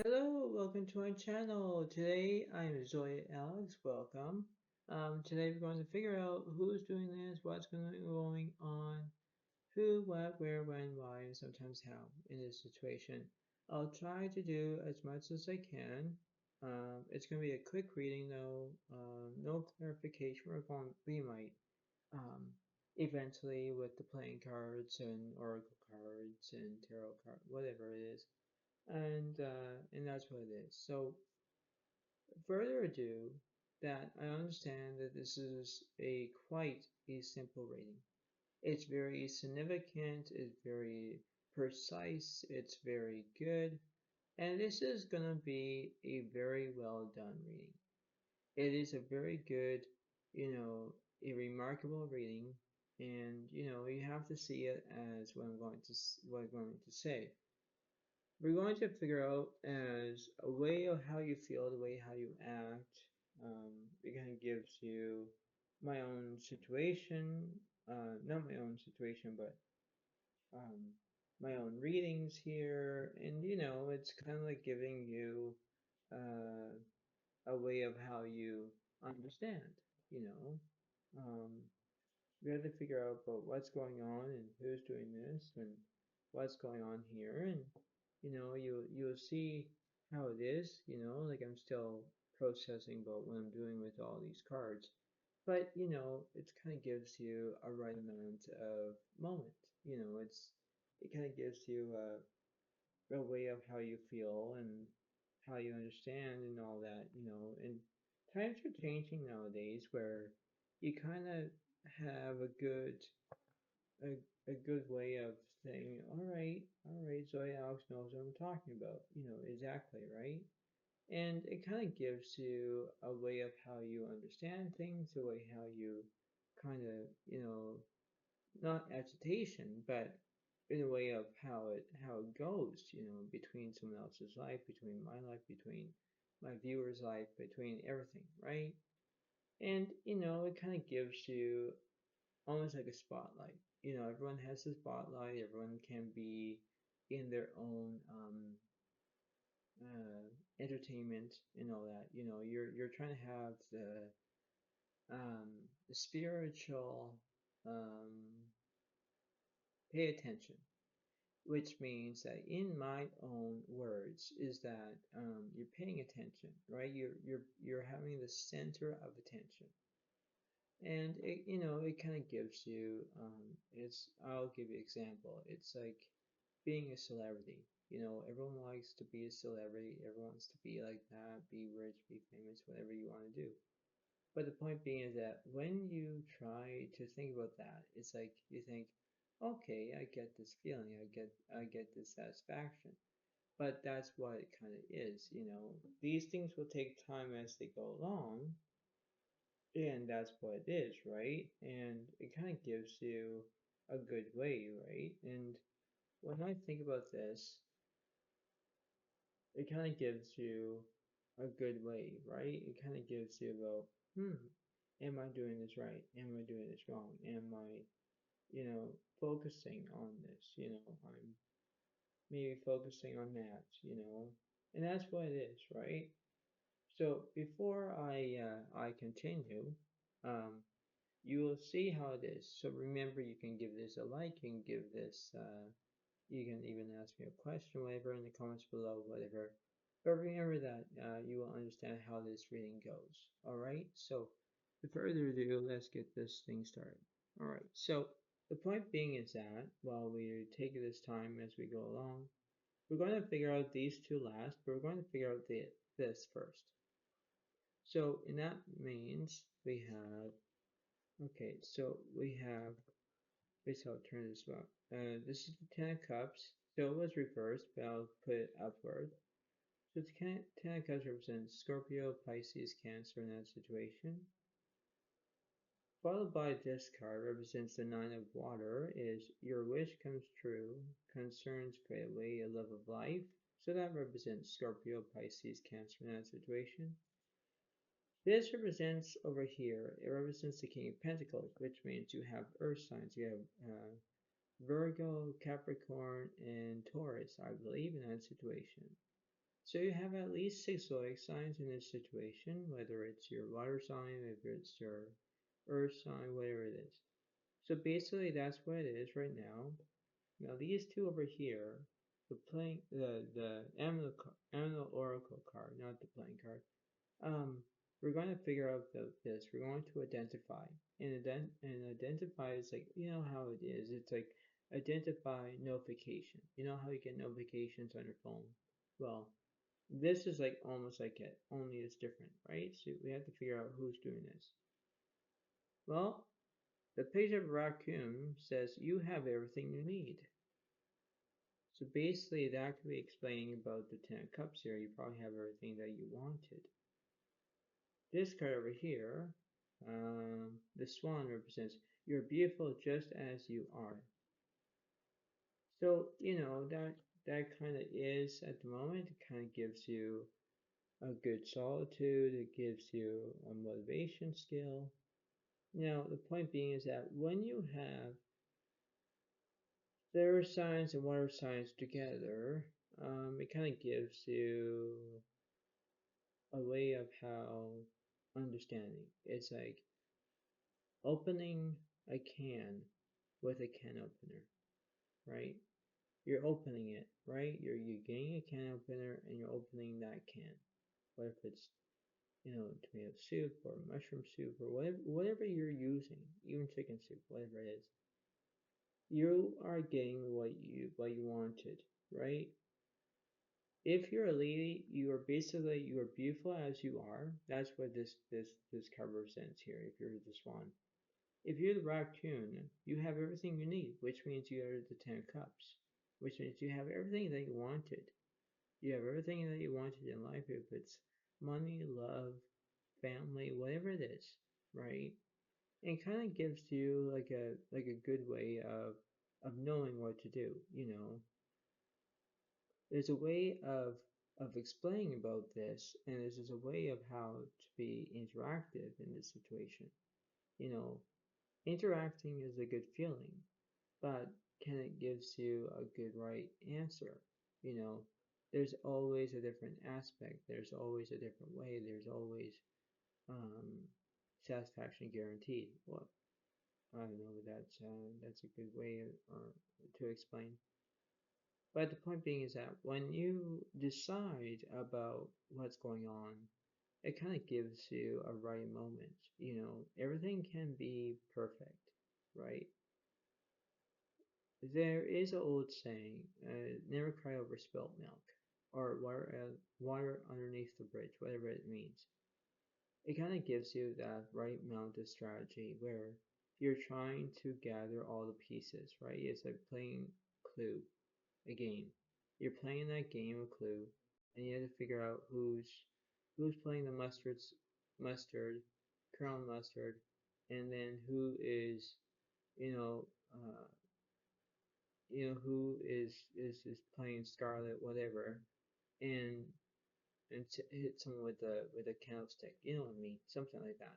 Hello, welcome to my channel. Today I'm Zodiac. Welcome. Today we're going to figure out who's doing this, what's going on, who, what, where, when, why, and sometimes how in this situation. I'll try to do as much as I can. It's going to be a quick reading though, no clarification. We might um, eventually with the playing cards and oracle cards and tarot cards, whatever it is, and that's what it is. So further ado, that I understand that this is a quite a simple reading. It's very significant, it's very precise, it's very good, and this is going to be a very well done reading. It is a very good, a remarkable reading, and you have to see it as what I'm going to say. We're going to figure out as a way of how you feel, the way how you act. It kind of gives you my own situation, not my own situation, but um, my own readings here, and it's kind of like giving you uh, a way of how you understand. You know, we have to figure out about what's going on and who's doing this and what's going on here, and you'll see how it is. Like I'm still processing about what I'm doing with all these cards, but it kind of gives you a right amount of moment. It kind of gives you a way of how you feel and how you understand and all that. And times are changing nowadays where you kind of have a, a good way of saying, all right, Zoe Alex knows what I'm talking about, exactly, right? And it kind of gives you a way of how you understand things, a way how you kind of, not agitation, but in a way of how it goes, between someone else's life, between my life, between my viewer's life, between everything, right? And it kind of gives you almost like a spotlight. Everyone has a spotlight. Everyone can be in their own uh, entertainment and all that. You're trying to have the spiritual um, pay attention, which means that in my own words is that you're paying attention, right? You're having the center of attention, and it kind of gives you I'll give you an example. It's like being a celebrity. Everyone likes to be a celebrity. Everyone wants to be like that, be rich, be famous, whatever you want to do. But the point being is that when you try to think about that, it's like you think, okay, I get this feeling, I get this satisfaction. But that's what it kind of is. These things will take time as they go along, and that's what it is, right? And it kind of gives you a good way, right? And when I think about this, it kind of gives you a good way, right? It kind of gives you about, am I doing this right? Am I doing this wrong? Am I, focusing on this? I'm maybe focusing on that, and that's what it is, right? So before I continue, um, you will see how it is. So remember, you can give this a like, you can give this you can even ask me a question, whatever, in the comments below, whatever. But remember that you will understand how this reading goes. Alright, so without further ado, let's get this thing started. Alright, so the point being is that while we take this time as we go along, we're going to figure out these two last, but we're going to figure out this first. So, and that means we have, okay, so we have, basically I'll turn this up. This is the Ten of Cups. So it was reversed, but I'll put it upward. So the Ten of Cups represents Scorpio, Pisces, Cancer in that situation. Followed by this card represents the Nine of Water, is your wish comes true, concerns greatly, a love of life. So that represents Scorpio, Pisces, Cancer in that situation. This represents over here, it represents the King of Pentacles, which means you have earth signs. You have Virgo, Capricorn, and Taurus, I believe, in that situation. So you have at least 6 zodiac signs in this situation, whether it's your water sign, if it's your earth sign, whatever it is. So basically that's what it is right now. Now these two over here, the Eminent Oracle card, not the playing card. We're going to figure out this. We're going to identify, and identify is like, you know how it is. It's like identify notification. You know how you get notifications on your phone. Well, this is like almost like it, only it's different, right? So we have to figure out who's doing this. Well, the page of raccoon says you have everything you need. So basically, that could be explaining about the Ten of Cups here. You probably have everything that you wanted. This card over here, the swan represents you're beautiful just as you are. So, you know, that kind of is at the moment. It kind of gives you a good solitude. It gives you a motivation skill. Now, the point being is that when you have air signs and water signs together, it kind of gives you a way of how understanding. It's like opening a can with a can opener, right? You're opening it, right? You're getting a can opener and you're opening that can. What if it's, you know, tomato soup or mushroom soup or whatever you're using, even chicken soup, whatever it is. You are getting what you wanted, right? If you're a lady, you are beautiful as you are. That's what this card represents here. If you're the swan, if you're the raccoon, you have everything you need, which means you are the Ten of Cups, which means you have everything that you wanted. You have everything that you wanted in life, if it's money, love, family, whatever it is, right? It kind of gives you like a good way of knowing what to do, you know. There's a way of explaining about this, and there's just a way of how to be interactive in this situation. You know, interacting is a good feeling, but can it gives you a good right answer? You know, there's always a different aspect. There's always a different way. There's always um, satisfaction guaranteed. Well, I don't know. That's a good way to explain. But the point being is that when you decide about what's going on, it kind of gives you a right moment. You know, everything can be perfect, right? There is an old saying, never cry over spilt milk, or water underneath the bridge, whatever it means. It kind of gives you that right amount of strategy where you're trying to gather all the pieces, right? It's like playing Clue, a game. You're playing that game of Clue, and you have to figure out who's playing the mustard, Colonel Mustard, and then who is, you know, uh, who is playing Scarlet, whatever, and hit someone with a candlestick. You know what I mean? Something like that.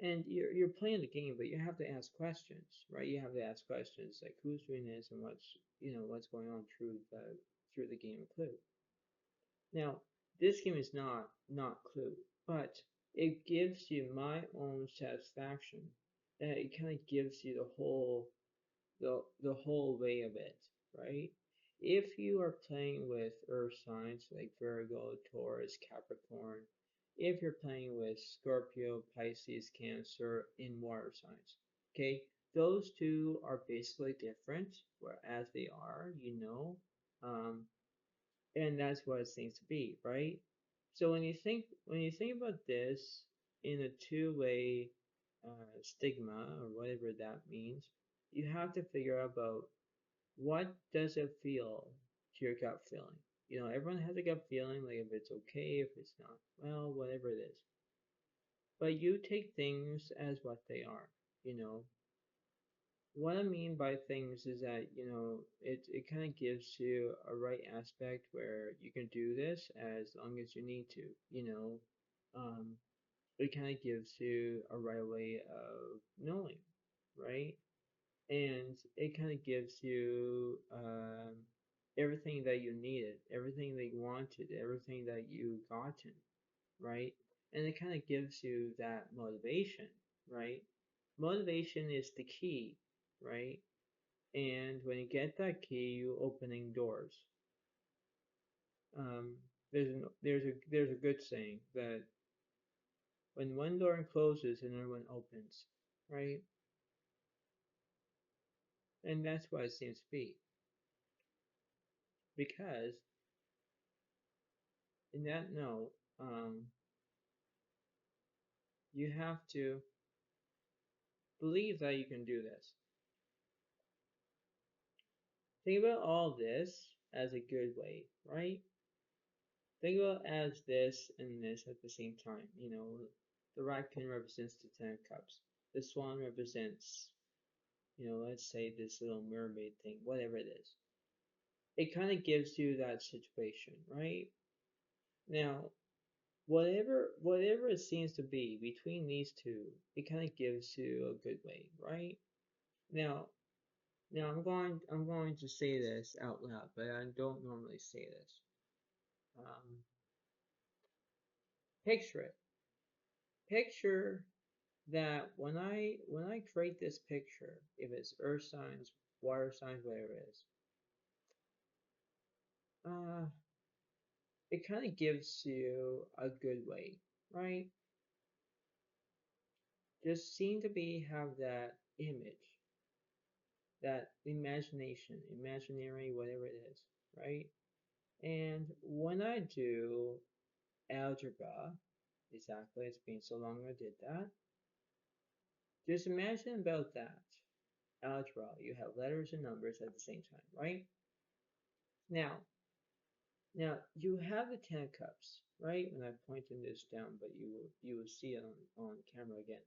And you're playing the game, but you have to ask questions, right? You have to ask questions like who's doing this and what's going on through the game of Clue. Now, this game is not Clue, but it gives you my own satisfaction. That it kind of gives you the whole way of it, right? If you are playing with earth signs like Virgo, Taurus, Capricorn, if you're playing with Scorpio, Pisces, Cancer in water signs, okay, those two are basically different, as they are, you know, and that's what it seems to be, right? So when you think about this in a two-way stigma or whatever that means, you have to figure out about what does it feel to your gut feeling. You know, everyone has a gut feeling, like if it's okay, if it's not, well, whatever it is. But you take things as what they are, you know. What I mean by things is that, you know, it kind of gives you a right aspect where you can do this as long as you need to, you know. Um, it kind of gives you a right way of knowing, right? And it kind of gives you everything that you needed, everything that you wanted, everything that you gotten, right? And it kind of gives you that motivation, right? Motivation is the key, right? And when you get that key, you opening doors. Um, there's a good saying that when one door closes, another one opens, right? And that's what it seems to be. Because in that note, you have to believe that you can do this. Think about all this as a good way, right? Think about as this and this at the same time. You know, the raccoon represents the Ten of Cups. The swan represents, let's say this little mermaid thing, whatever it is. It kind of gives you that situation, right? Now, whatever it seems to be between these two, it kind of gives you a good way, right? Now, I'm going to say this out loud, but I don't normally say this. Picture it. Picture that when I create this picture, if it's earth signs, water signs, whatever it is, uh, it kind of gives you a good way, right? Just seem to be have that image, that imagination, imaginary, whatever it is, right? And when I do algebra, exactly, it's been so long I did that. Just imagine about that. Algebra, you have letters and numbers at the same time, right? Now you have the Ten of Cups, right? When I'm pointing this down, but you will see it on camera again.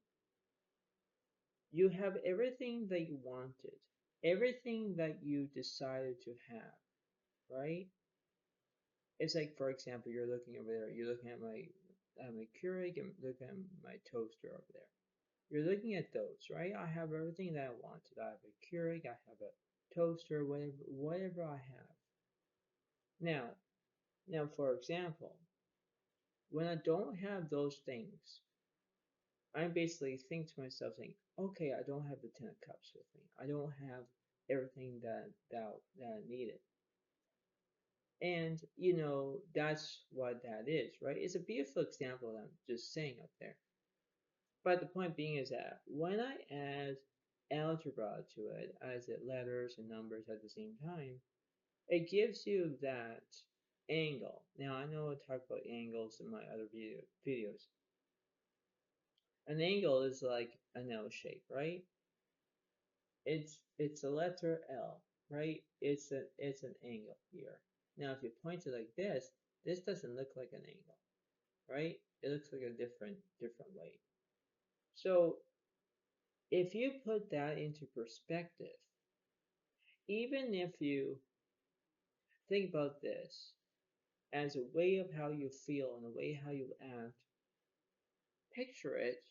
You have everything that you wanted, everything that you decided to have, right? It's like, for example, you're looking over there, you're looking at my Keurig, and looking at my toaster over there. You're looking at those, right? I have everything that I wanted. I have a Keurig, I have a toaster, whatever I have. Now, for example, when I don't have those things, I basically think to myself, saying, okay, I don't have the Ten of Cups with me. I don't have everything that I needed. And that's what that is, right? It's a beautiful example that I'm just saying up there. But the point being is that when I add algebra to it, as it letters and numbers at the same time, it gives you that angle. Now I know I talk about angles in my other videos. An angle is like an L shape, right? It's a letter L, right? It's an angle here. Now if you point it like this doesn't look like an angle, right? It looks like a different way. So if you put that into perspective, even if you think about this as a way of how you feel and a way how you act, picture it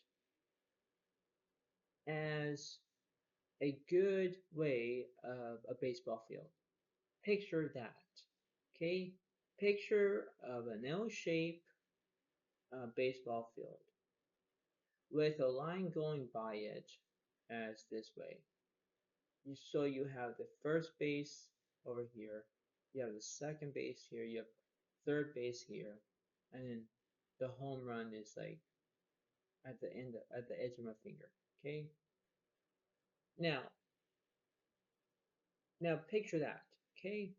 as a good way of a baseball field. Picture that, okay? Picture of an L-shaped baseball field with a line going by it as this way. So you have the first base over here, you have the second base here, you have third base here, and then the home run is like at the edge of my finger. Okay. Now picture that. Okay.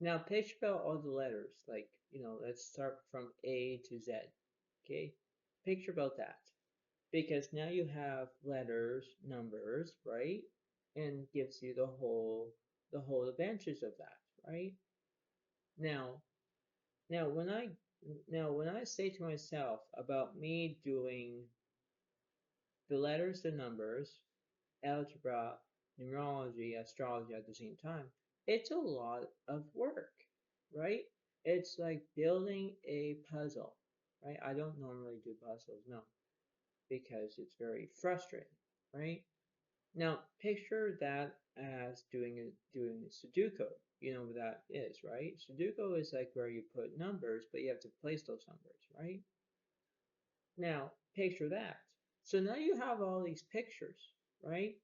Now picture about all the letters. Like let's start from A to Z. Okay. Picture about that, because now you have letters, numbers, right? And gives you the whole advantage of that, right? Now, now when I say to myself about me doing the letters, the numbers, algebra, numerology, astrology at the same time, it's a lot of work, right? It's like building a puzzle, right? I don't normally do puzzles, no, because it's very frustrating, right? Now picture that as doing a Sudoku. You know what that is, right? Sudoku is like where you put numbers, but you have to place those numbers, right? Now, picture that. So now you have all these pictures, right?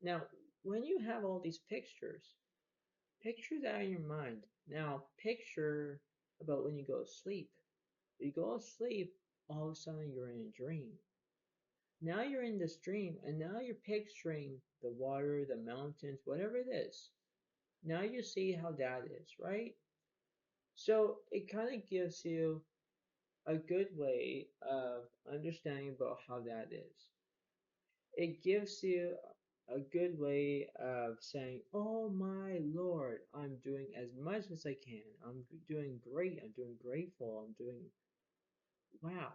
Now, when you have all these pictures, picture that in your mind. Now, picture about when you go to sleep. You go to sleep, all of a sudden you're in a dream. Now you're in this dream, and now you're picturing the water, the mountains, whatever it is. Now you see how that is, right? So it kind of gives you a good way of understanding about how that is. It gives you a good way of saying, oh my Lord, I'm doing as much as I can. I'm doing great. I'm doing grateful. I'm doing wow.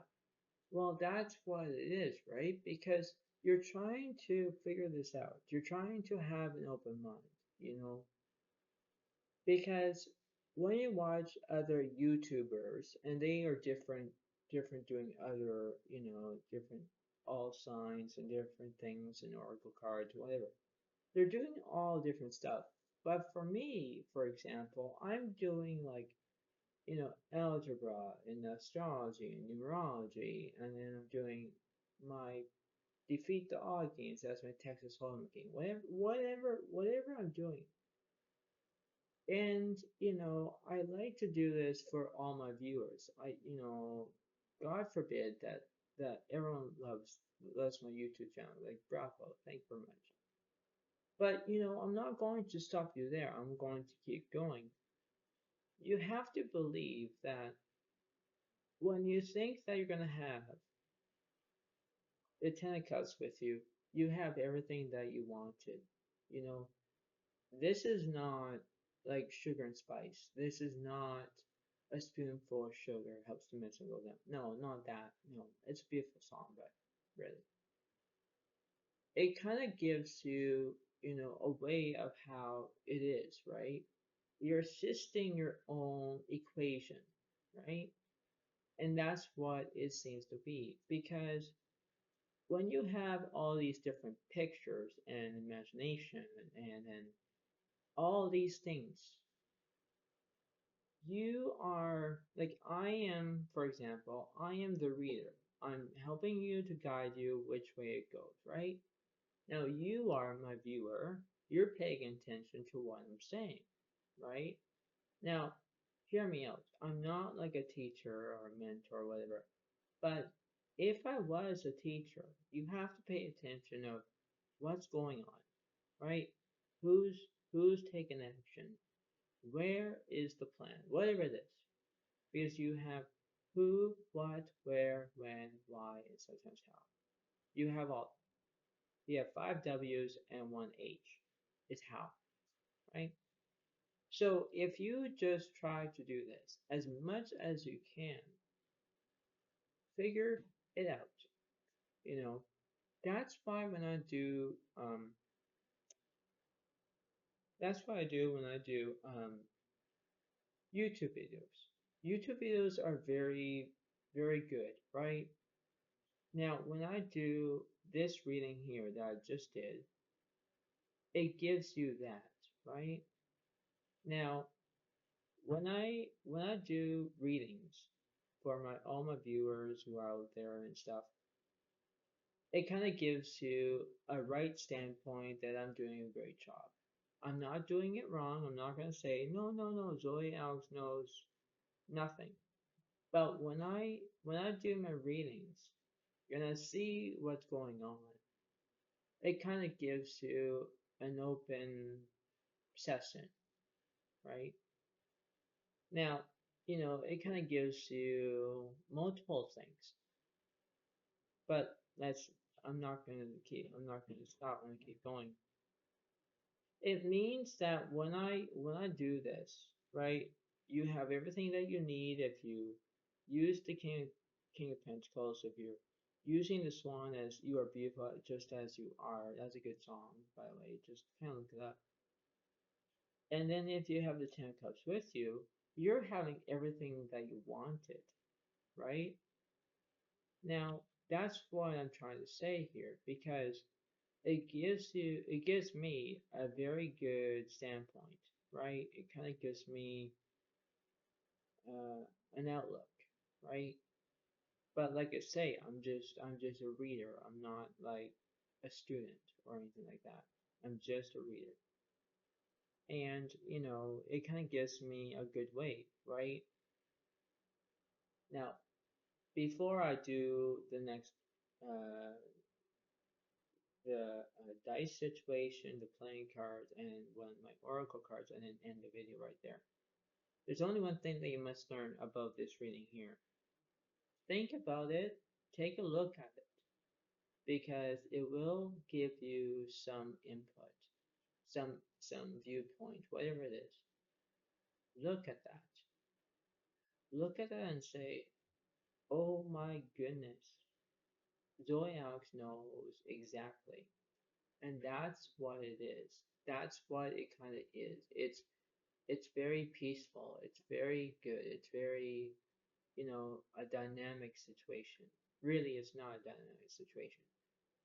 Well, that's what it is, right? Because you're trying to figure this out. You're trying to have an open mind, you know, because when you watch other YouTubers and they are different doing other, you know, different all signs and different things and oracle cards, whatever. They're doing all different stuff. But for me, for example, I'm doing like, you know, algebra and astrology and numerology, and then I'm doing my defeat the odd games. That's my Texas Hold'em game. Whatever I'm doing. And, you know, I like to do this for all my viewers. You know, God forbid that everyone loves my YouTube channel. Like, bravo, thank you very much. But, you know, I'm not going to stop you there. I'm going to keep going. You have to believe that when you think that you're going to have the Ten of Cups with you, you have everything that you wanted. You know, this is not like sugar and spice. This is not a spoonful of sugar helps the medicine go down. No, not that. No, it's a beautiful song, but really. It kind of gives you, you know, a way of how it is, right? You're assisting your own equation, right? And that's what it seems to be. Because when you have all these different pictures and imagination and all these things, you are like I am, for example, I am the reader. I'm helping you to guide you which way it goes, right? Now you are my viewer. You're paying attention to what I'm saying, right? Now, hear me out. I'm not like a teacher or a mentor or whatever. But if I was a teacher, you have to pay attention of what's going on, right? Who's who's taking action? Where is the plan? Whatever it is. Because you have who, what, where, when, why, and sometimes how. You have all. You have 5 W's and 1 H. It's how, right? So if you just try to do this as much as you can, figure it out. You know, that's why when I do that's what I do when I do YouTube videos. YouTube videos are very, very good, right? Now, when I do this reading here that I just did, it gives you that, right? Now, when I do readings for my all my viewers who are out there and stuff, it kind of gives you a right standpoint that I'm doing a great job. I'm not doing it wrong. I'm not going to say, no, no, no, Zoe Alex knows nothing. But when I do my readings, you're going to see what's going on. It kind of gives you an open session, right? Now, you know, it kind of gives you multiple things. But I'm not going to stop. I'm going to keep going. It means that when I do this, right, you have everything that you need if you use the King of Pentacles, if you're using the Swan as you are beautiful just as you are. That's a good song, by the way. Just kind of look it up. And then if you have the Ten of Cups with you, you're having everything that you wanted, right? Now, that's what I'm trying to say here, because it gives me a very good standpoint, right? It kind of gives me uh, an outlook, right? But like I say, I'm just a reader. I'm not like a student or anything like that. I'm just a reader. And it kind of gives me a good way, right? Now, before I do the next the dice situation, the playing cards, and one of my oracle cards, and then end the video right there. There's only one thing that you must learn about this reading here. Think about it, take a look at it, because it will give you some input, some viewpoint, whatever it is. Look at that. Look at that and say, oh my goodness, Zodiac knows exactly. And that's what it is. That's what it kind of is. It's very peaceful. It's very good. It's very, a dynamic situation. Really, it's not a dynamic situation.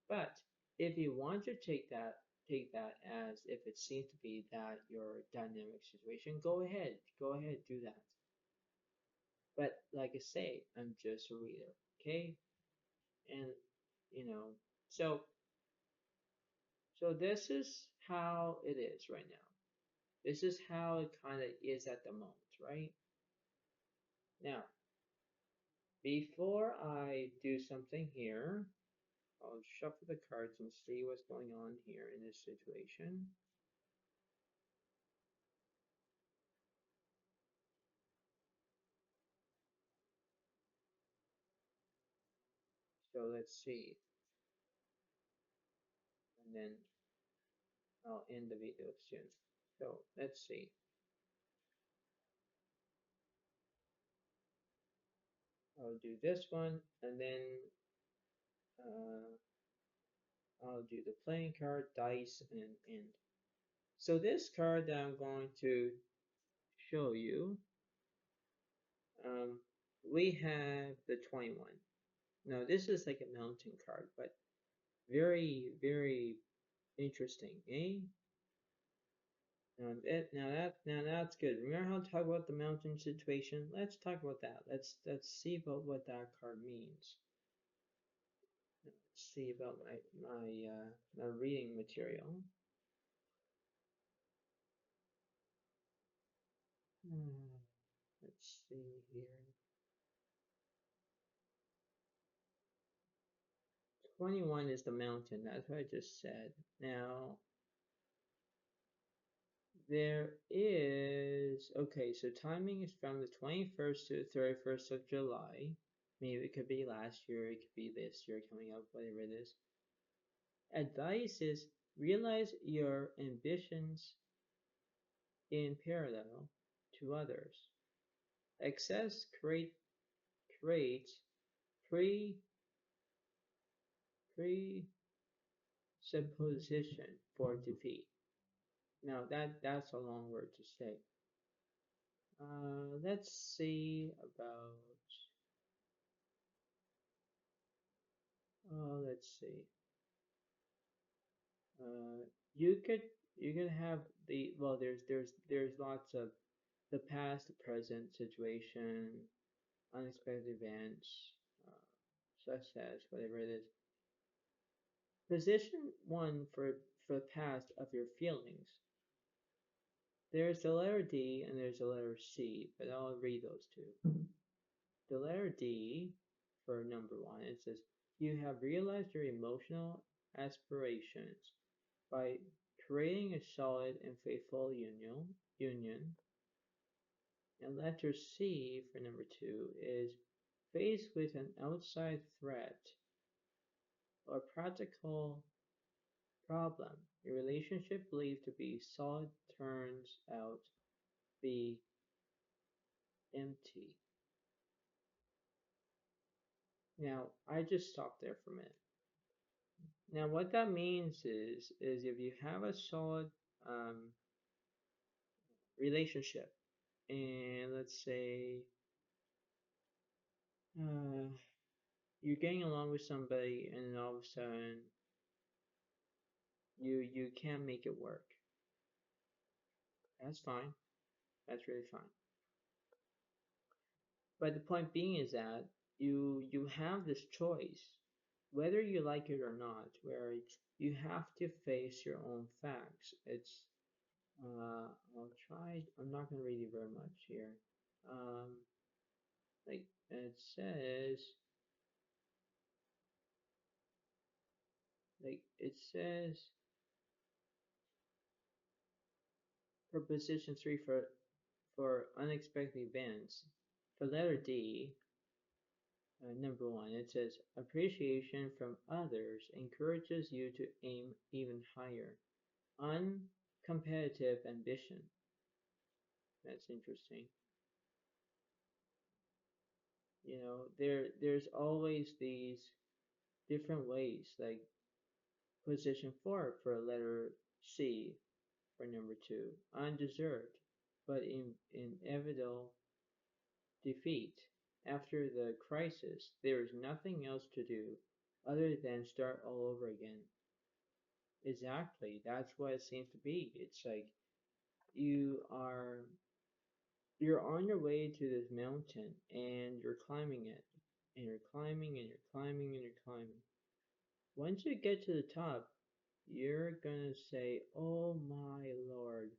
But if you want to take that as if it seems to be that your dynamic situation, go ahead, do that. But like I say, I'm just a reader, okay? And you know, so so this is how it is right now. This is how it kind of is at the moment, right? Now, before I do something here, I'll shuffle the cards and see what's going on here in this situation. So let's see. And then I'll end the video soon. So let's see. I'll do this one and then uh, I'll do the playing card, dice, and end. So this card that I'm going to show you, um, we have the 21. Now this is like a mountain card, but very, very interesting, eh? Now that's good. Remember how to talk about the mountain situation? Let's talk about that. Let's see about what that card means. Let's see about my reading material. Let's see here. 21 is the mountain. That's what I just said. Now there is okay. So timing is from the 21st to the 31st of July. Maybe it could be last year. It could be this year coming up. Whatever it is. Advice is realize your ambitions in parallel to others. Excess creates pre presupposition for defeat. Now that's a long word to say. Let's see about. Let's see. Uh, you could have the well. There's lots of the past, the present situation, unexpected events, uh, such as whatever it is. Position one for the past of your feelings. There's the letter D and there's the letter C, but I'll read those two. The letter D for number one, it says, you have realized your emotional aspirations by creating a solid and faithful union. And letter C for number two is faced with an outside threat or practical problem. Your relationship believed to be solid turns out be empty. Now, I just stopped there for a minute. Now, what that means is if you have a solid relationship, and let's say you're getting along with somebody, and then all of a sudden You can't make it work. That's fine. That's really fine. But the point being is that you have this choice, whether you like it or not, where you have to face your own facts. It's I'll try. I'm not going to read you very much here. Um, like it says, for position 3 for unexpected events. For letter D, number 1, it says appreciation from others encourages you to aim even higher. Uncompetitive ambition. That's interesting. You know, there's always these different ways, like position 4 for letter C for number 2, undeserved but inevitable defeat. After the crisis, there is nothing else to do other than start all over again. Exactly, that's what it seems to be. It's like you are you're on your way to this mountain and you're climbing it and you're climbing and you're climbing and you're climbing. Once you get to the top, you're gonna say, oh my lord,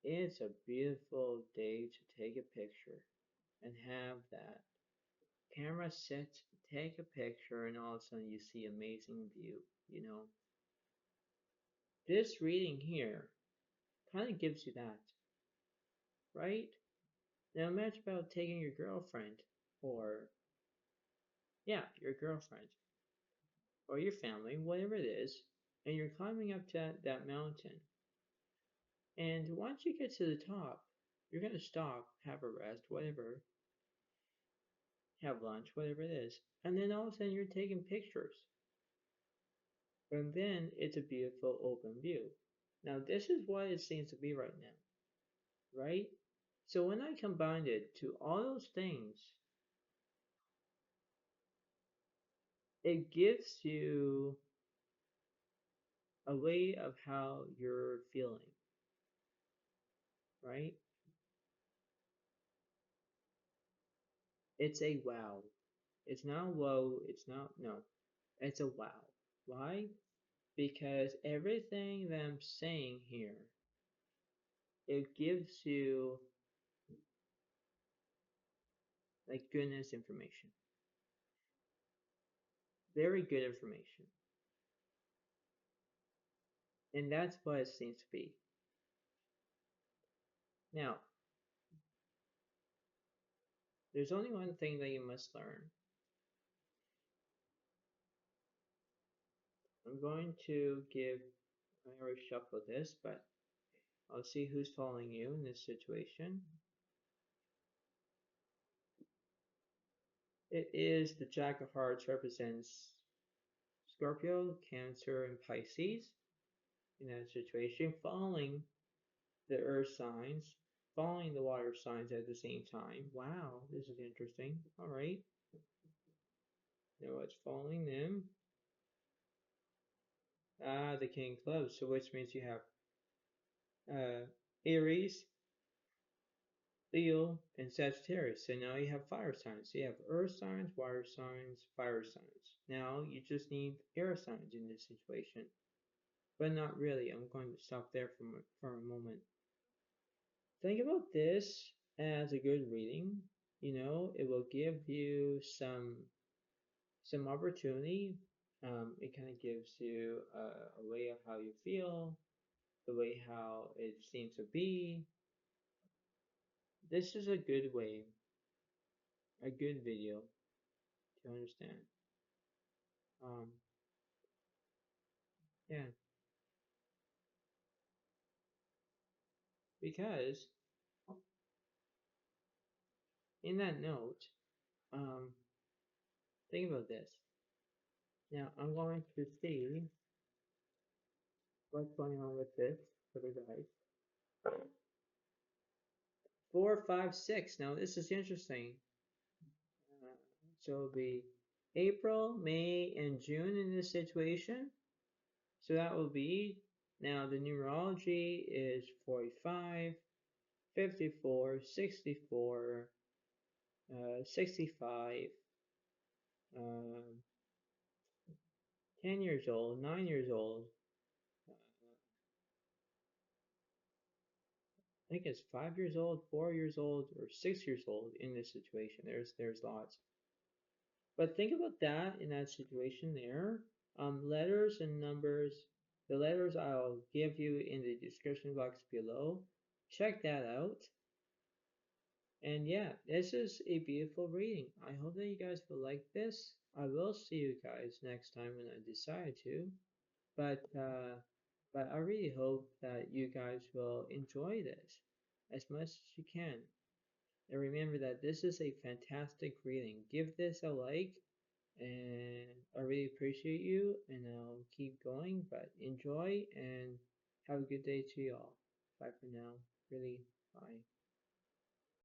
it's a beautiful day to take a picture and have that camera set, take a picture, and all of a sudden you see amazing view, you know. This reading here kind of gives you that, right? Now imagine about taking your girlfriend or yeah, your girlfriend or your family, whatever it is, and you're climbing up that mountain. And once you get to the top, you're going to stop, have a rest, whatever, have lunch, whatever it is. And then all of a sudden you're taking pictures. And then it's a beautiful open view. Now, this is what it seems to be right now, right? So when I combined it to all those things, it gives you a way of how you're feeling, right? It's a wow. It's not whoa, it's not, no, it's a wow. Why? Because everything that I'm saying here, it gives you like goodness information. Very good information. And that's what it seems to be. Now, there's only one thing that you must learn. I'm going to give, I already shuffled this, but I'll see who's following you in this situation. It is the Jack of Hearts represents Scorpio, Cancer, and Pisces in that situation, following the earth signs, following the water signs at the same time. Wow, this is interesting. All right. Now what's following them? Ah, the King of Clubs. So which means you have Aries, Leo, and Sagittarius. So now you have fire signs. So you have earth signs, water signs, fire signs. Now you just need air signs in this situation. But not really. I'm going to stop there for a moment. Think about this as a good reading. You know, it will give you some opportunity. It kind of gives you a way of how you feel, the way how it seems to be. This is a good way, a good video to understand. Um, yeah, because in that note, um, think about this. Now I'm going to see what's going on with this for the guys. 4, 5, 6. Now this is interesting. So it'll be April, May, and June in this situation. So that will be, now the numerology is 45, 54, 64, 65, 10 years old, 9 years old. I think it's 5 years old, 4 years old, or 6 years old in this situation. There's lots. But think about that in that situation there. Letters and numbers, the letters I'll give you in the description box below. Check that out. And yeah, this is a beautiful reading. I hope that you guys will like this. I will see you guys next time when I decide to. But I really hope that you guys will enjoy this as much as you can. And remember that this is a fantastic reading. Give this a like, and I really appreciate you, and I'll keep going. But enjoy and have a good day to y'all. Bye for now. Really, bye.